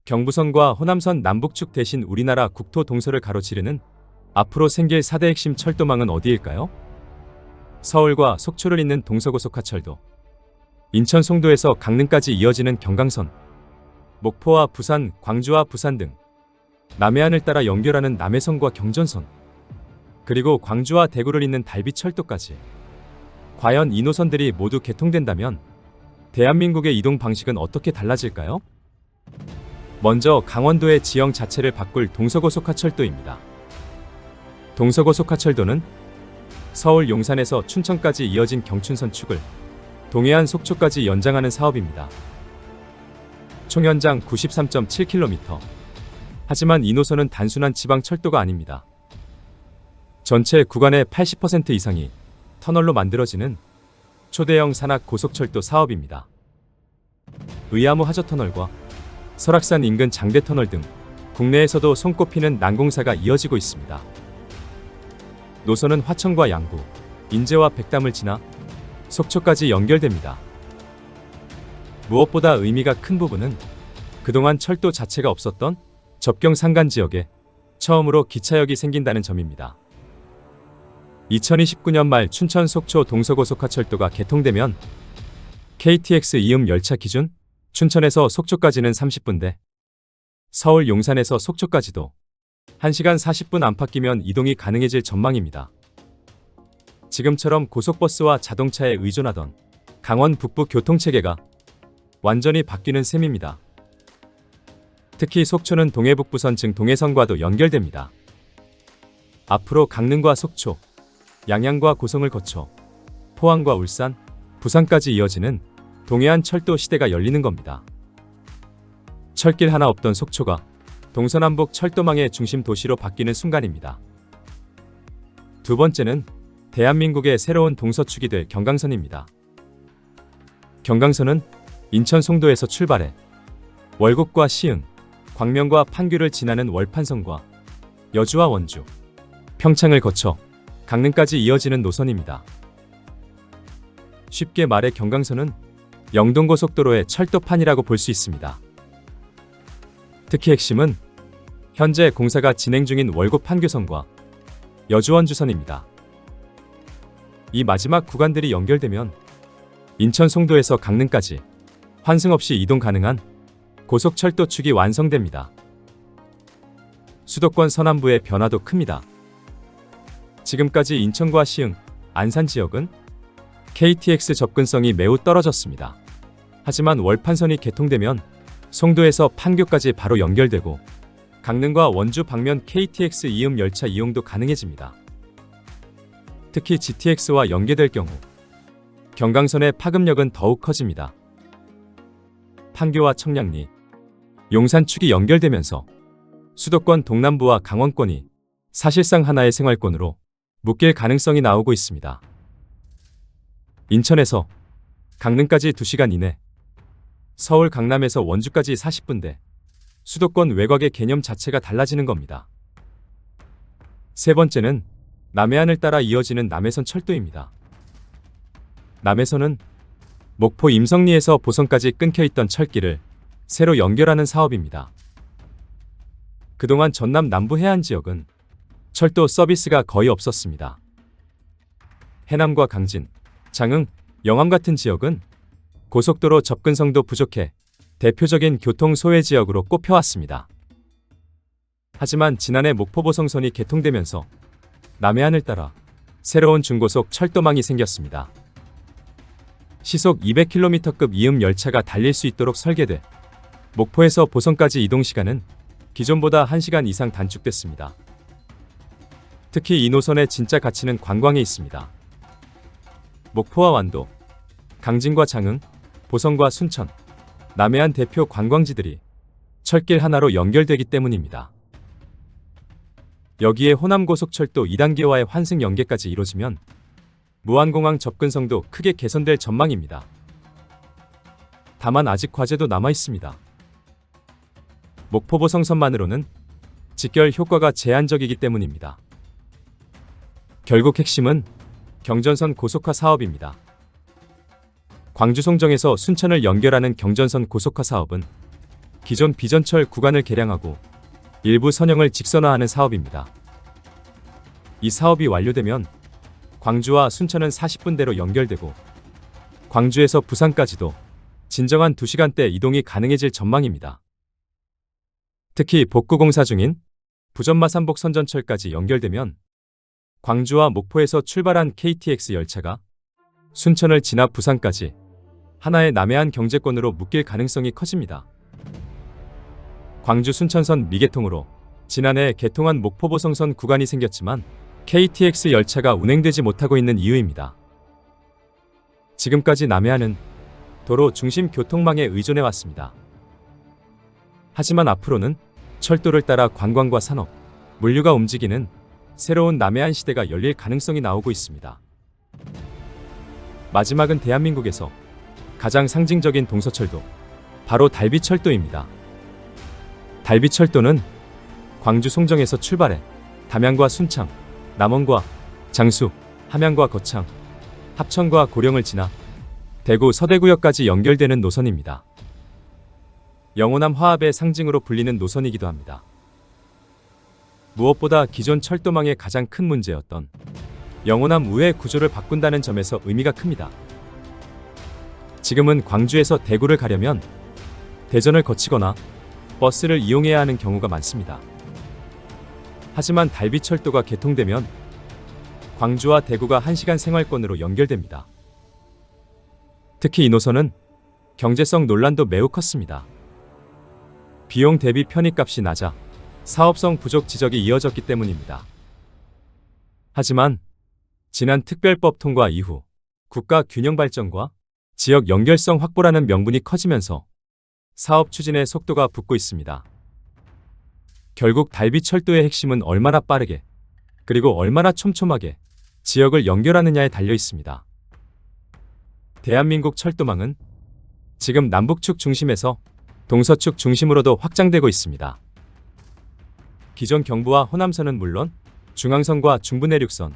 경부선과 호남선 남북축 대신 우리나라 국토 동서를 가로지르는 앞으로 생길 4대 핵심 철도망은 어디일까요? 서울과 속초를 잇는 동서고속화철도, 인천 송도에서 강릉까지 이어지는 경강선, 목포와 부산, 광주와 부산 등 남해안을 따라 연결하는 남해선과 경전선, 그리고 광주와 대구를 잇는 달비철도까지. 과연 이 노선들이 모두 개통된다면 대한민국의 이동 방식은 어떻게 달라질까요? 먼저 강원도의 지형 자체를 바꿀 동서고속화철도입니다. 동서고속화철도는 서울 용산에서 춘천까지 이어진 경춘선 축을 동해안 속초까지 연장하는 사업입니다. 총 연장 93.7km. 하지만 이 노선은 단순한 지방철도가 아닙니다. 전체 구간의 80% 이상이 터널로 만들어지는 초대형 산악 고속철도 사업입니다. 의암호 하저터널과 설악산 인근 장대터널 등 국내에서도 손꼽히는 난공사가 이어지고 있습니다. 노선은 화천과 양구, 인제와 백담을 지나 속초까지 연결됩니다. 무엇보다 의미가 큰 부분은 그동안 철도 자체가 없었던 접경 산간 지역에 처음으로 기차역이 생긴다는 점입니다. 2029년 말 춘천 속초 동서고속화철도가 개통되면 KTX 이음 열차 기준 춘천에서 속초까지는 30분대, 서울 용산에서 속초까지도 1시간 40분 안팎이면 이동이 가능해질 전망입니다. 지금처럼 고속버스와 자동차에 의존하던 강원 북부 교통체계가 완전히 바뀌는 셈입니다. 특히 속초는 동해북부선 즉 동해선과도 연결됩니다. 앞으로 강릉과 속초, 양양과 고성을 거쳐 포항과 울산, 부산까지 이어지는 동해안 철도 시대가 열리는 겁니다. 철길 하나 없던 속초가 동서남북 철도망의 중심 도시로 바뀌는 순간입니다. 두 번째는 대한민국의 새로운 동서축이 될 경강선입니다. 경강선은 인천 송도에서 출발해 월곡과 시흥, 광명과 판교를 지나는 월판선과 여주와 원주, 평창을 거쳐 강릉까지 이어지는 노선입니다. 쉽게 말해 경강선은 영동고속도로의 철도판이라고 볼 수 있습니다. 특히 핵심은 현재 공사가 진행 중인 월곡 판교선과 여주 원주선입니다. 이 마지막 구간들이 연결되면 인천 송도에서 강릉까지 환승 없이 이동 가능한 고속철도축이 완성됩니다. 수도권 서남부의 변화도 큽니다. 지금까지 인천과 시흥, 안산 지역은 KTX 접근성이 매우 떨어졌습니다. 하지만 월판선이 개통되면 송도에서 판교까지 바로 연결되고 강릉과 원주 방면 KTX 이음 열차 이용도 가능해집니다. 특히 GTX와 연계될 경우 경강선의 파급력은 더욱 커집니다. 판교와 청량리, 용산축이 연결되면서 수도권 동남부와 강원권이 사실상 하나의 생활권으로 묶일 가능성이 나오고 있습니다. 인천에서 강릉까지 2시간 이내, 서울 강남에서 원주까지 40분대, 수도권 외곽의 개념 자체가 달라지는 겁니다. 세 번째는 남해안을 따라 이어지는 남해선 철도입니다. 남해선은 목포 임성리에서 보성까지 끊겨있던 철길을 새로 연결하는 사업입니다. 그동안 전남 남부 해안 지역은 철도 서비스가 거의 없었습니다. 해남과 강진, 장흥, 영암 같은 지역은 고속도로 접근성도 부족해 대표적인 교통 소외 지역으로 꼽혀왔습니다. 하지만 지난해 목포보성선이 개통되면서 남해안을 따라 새로운 중고속 철도망이 생겼습니다. 시속 200km급 이음 열차가 달릴 수 있도록 설계돼 목포에서 보성까지 이동 시간은 기존보다 1시간 이상 단축됐습니다. 특히 이 노선의 진짜 가치는 관광에 있습니다. 목포와 완도, 강진과 장흥, 보성과 순천, 남해안 대표 관광지들이 철길 하나로 연결되기 때문입니다. 여기에 호남고속철도 2단계와의 환승 연계까지 이뤄지면 무안공항 접근성도 크게 개선될 전망입니다. 다만 아직 과제도 남아 있습니다. 목포보성선만으로는 직결 효과가 제한적이기 때문입니다. 결국 핵심은 경전선 고속화 사업입니다. 광주 송정에서 순천을 연결하는 경전선 고속화 사업은 기존 비전철 구간을 개량하고 일부 선형을 직선화하는 사업입니다. 이 사업이 완료되면 광주와 순천은 40분대로 연결되고 광주에서 부산까지도 진정한 2시간대 이동이 가능해질 전망입니다. 특히 복구 공사 중인 부전마산복 선전철까지 연결되면 광주와 목포에서 출발한 KTX 열차가 순천을 지나 부산까지 하나의 남해안 경제권으로 묶일 가능성이 커집니다. 광주 순천선 미개통으로 지난해 개통한 목포보성선 구간이 생겼지만 KTX 열차가 운행되지 못하고 있는 이유입니다. 지금까지 남해안은 도로 중심 교통망에 의존해 왔습니다. 하지만 앞으로는 철도를 따라 관광과 산업, 물류가 움직이는 새로운 남해안 시대가 열릴 가능성이 나오고 있습니다. 마지막은 대한민국에서 가장 상징적인 동서철도, 바로 달비철도입니다. 달비철도는 광주 송정에서 출발해 담양과 순창, 남원과 장수, 함양과 거창, 합천과 고령을 지나 대구 서대구역까지 연결되는 노선입니다. 영호남 화합의 상징으로 불리는 노선이기도 합니다. 무엇보다 기존 철도망의 가장 큰 문제였던 영호남 우회 구조를 바꾼다는 점에서 의미가 큽니다. 지금은 광주에서 대구를 가려면 대전을 거치거나 버스를 이용해야 하는 경우가 많습니다. 하지만 달비철도가 개통되면 광주와 대구가 1시간 생활권으로 연결됩니다. 특히 이 노선은 경제성 논란도 매우 컸습니다. 비용 대비 편익값이 낮아 사업성 부족 지적이 이어졌기 때문입니다. 하지만 지난 특별법 통과 이후 국가 균형 발전과 지역 연결성 확보라는 명분이 커지면서 사업 추진의 속도가 붙고 있습니다. 결국 달비철도의 핵심은 얼마나 빠르게 그리고 얼마나 촘촘하게 지역을 연결하느냐에 달려 있습니다. 대한민국 철도망은 지금 남북축 중심에서 동서축 중심으로도 확장되고 있습니다. 기존 경부와 호남선은 물론 중앙선과 중부내륙선,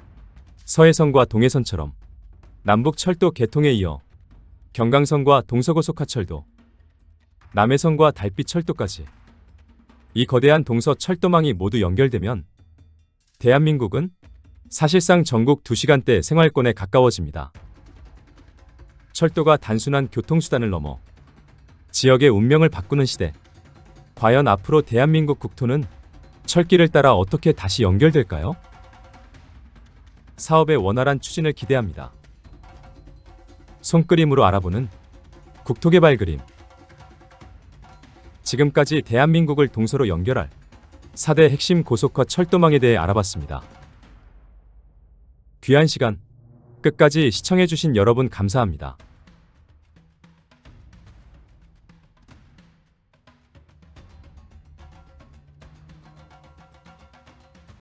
서해선과 동해선처럼 남북철도 개통에 이어 경강선과 동서고속화철도, 남해선과 달비철도까지 이 거대한 동서철도망이 모두 연결되면 대한민국은 사실상 전국 2시간대 생활권에 가까워집니다. 철도가 단순한 교통수단을 넘어 지역의 운명을 바꾸는 시대. 과연 앞으로 대한민국 국토는 철길을 따라 어떻게 다시 연결될까요? 사업의 원활한 추진을 기대합니다. 손그림으로 알아보는 국토개발 그림. 지금까지 대한민국을 동서로 연결할 4대 핵심 고속화 철도망에 대해 알아봤습니다. 귀한 시간 끝까지 시청해주신 여러분 감사합니다.